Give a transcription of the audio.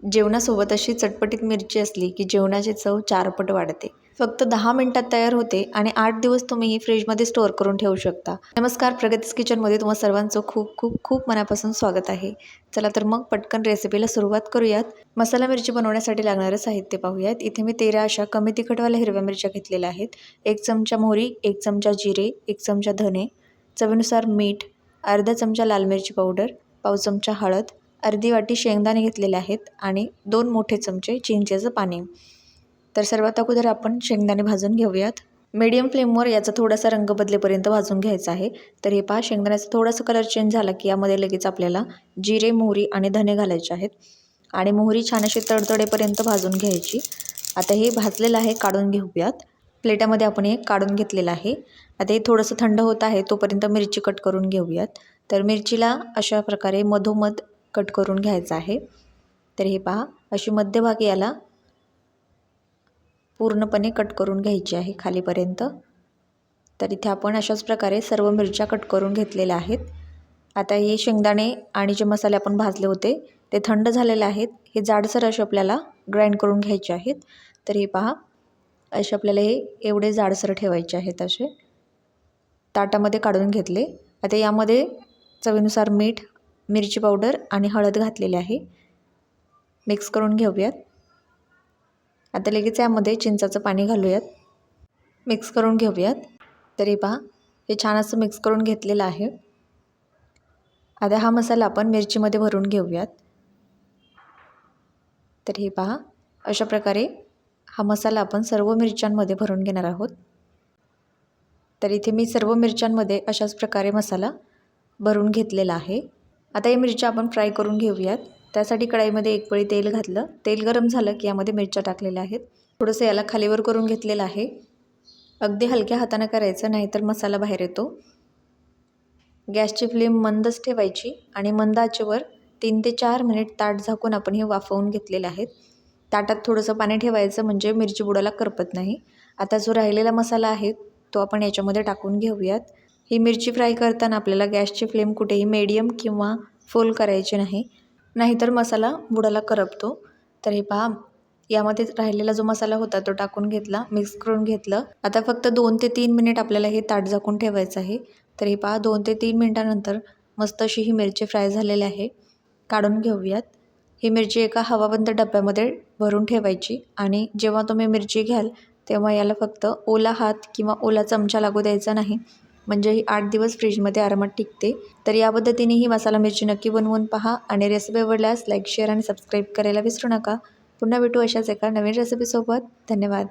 जेवणासोबत अशी चटपटीत मिरची असली की जेवणाची चव चारपट वाढते. फक्त 10 मिनिटात तयार होते आणि 8 दिवस तुम्ही ही फ्रीजमध्ये स्टोअर करून ठेवू शकता. नमस्कार, प्रगतीज किचनमध्ये तुम्हा सर्वांचं खूप खूप खूप मनापासून स्वागत आहे. चला तर मग पटकन रेसिपीला सुरुवात करूयात. मसाला मिरची बनवण्यासाठी लागणारं साहित्य पाहूयात. इथे मी 13 अशा कमी तिखटवाल्या हिरव्या मिरच्या घेतलेल्या आहेत. 1 चमचा मोहरी, 1 चमचा जिरे, 1 चमचा धने, चवीनुसार मीठ, अर्धा चमचा लाल मिरची पावडर, पाव चमचा हळद, अर्धी वाटी शेंगदाणे घेतलेले आहेत आणि 2 मोठे चमचे चिंचेचं पाणी. तर सर्वात अगोदर आपण शेंगदाणे भाजून घेऊयात. मीडियम फ्लेमवर याचा थोडासा रंग बदलेपर्यंत भाजून घ्यायचा आहे. तर हे पहा, शेंगदाण्याचा थोडासा कलर चेंज झाला की यामध्ये लगेच आपल्याला जिरे, मोहरी आणि धने घालायचे आहेत आणि मोहरी छान अशी तडतडेपर्यंत भाजून घ्यायची. आता हे भाजलेलं आहे, काढून घेऊयात. प्लेटामध्ये आपण हे काढून घेतलेलं आहे. आता हे थोडंसं थंड होत आहे तोपर्यंत मिरची कट करून घेऊयात. तर मिरचीला अशा प्रकारे मधोमध कट करून घ्यायचं आहे. तर हे पहा, अशी मध्यभागी याला पूर्णपणे कट करून घ्यायची आहे खालीपर्यंत. तर इथे आपण अशाच प्रकारे सर्व मिरच्या कट करून घेतलेल्या आहेत. आता हे शेंगदाणे आणि जे मसाले आपण भाजले होते ते थंड झालेले आहेत. हे जाडसर असे आपल्याला ग्राइंड करून घ्यायचे आहेत. तर हे पहा, असे आपल्याला हे एवढे जाडसर ठेवायचे आहेत. असे ताटामध्ये काढून घेतले. आता यामध्ये चवीनुसार मीठ, मिरची पावडर आणि हळद घातलेली आहे. मिक्स करून घेऊयात. आता लगेच यामध्ये चिंचाचं पाणी घालूयात. मिक्स करून घेऊयात. तरी पहा, हे छान असं मिक्स करून घेतलेलं आहे. आता हा मसाला आपण मिरचीमध्ये भरून घेऊयात. तर हे पहा, अशा प्रकारे हा मसाला आपण सर्व मिरच्यांमध्ये भरून घेणार आहोत. तर इथे मी सर्व मिरच्यांमध्ये अशाच प्रकारे मसाला भरून घेतलेला आहे. आता ही मिरच्या आपण फ्राय करून घेऊयात. त्यासाठी कढईमध्ये 1 पळी तेल घातलं. तेल गरम झालं की यामध्ये मिरच्या टाकलेल्या आहेत. थोडंसं याला खालीवर करून घेतलेलं आहे. अगदी हलक्या हाताने करायचं, नाहीतर मसाला बाहेर येतो. गॅसची फ्लेम मंदच ठेवायची आणि मंद आचेवर 3 ते 4 मिनिट ताट झाकून आपण हे वाफवून घेतलेले आहेत. ताटात थोडंसं पाणी ठेवायचं म्हणजे मिरची बुडाला करपत नाही. आता जो राहिलेला मसाला आहे तो आपण याच्यामध्ये टाकून घेऊयात. ही मिरची फ्राय करताना आपल्याला गॅसची फ्लेम कुठेही मीडियम किंवा फुल करायची नाही, नाहीतर मसाला बुडाला करपतो. तर हे पहा, यामध्ये राहिलेला जो मसाला होता तो टाकून घेतला, मिक्स करून घेतलं. आता फक्त 2 ते 3 मिनिट आपल्याला हे ताट झाकून ठेवायचं आहे. तर हे पहा, 2 ते 3 मिनिटानंतर मस्त अशी ही मिरची फ्राय झालेली आहे. काढून घेऊयात. ही मिरची एका हवाबंद डब्यामध्ये भरून ठेवायची आणि जेव्हा तुम्ही मिरची घ्याल तेव्हा याला फक्त ओला हात किंवा ओला चमचा लागू द्यायचा नाही, म्हणजे ही 8 दिवस फ्रीजमध्ये आरामात टिकते. तर या पद्धतीने ही मसाला मिरची नक्की बनवून पहा आणि रेसिपी आवडल्यास लाईक, शेअर आणि सबस्क्राईब करायला विसरू नका. पुन्हा भेटू अशाच एका नवीन रेसिपीसोबत. धन्यवाद.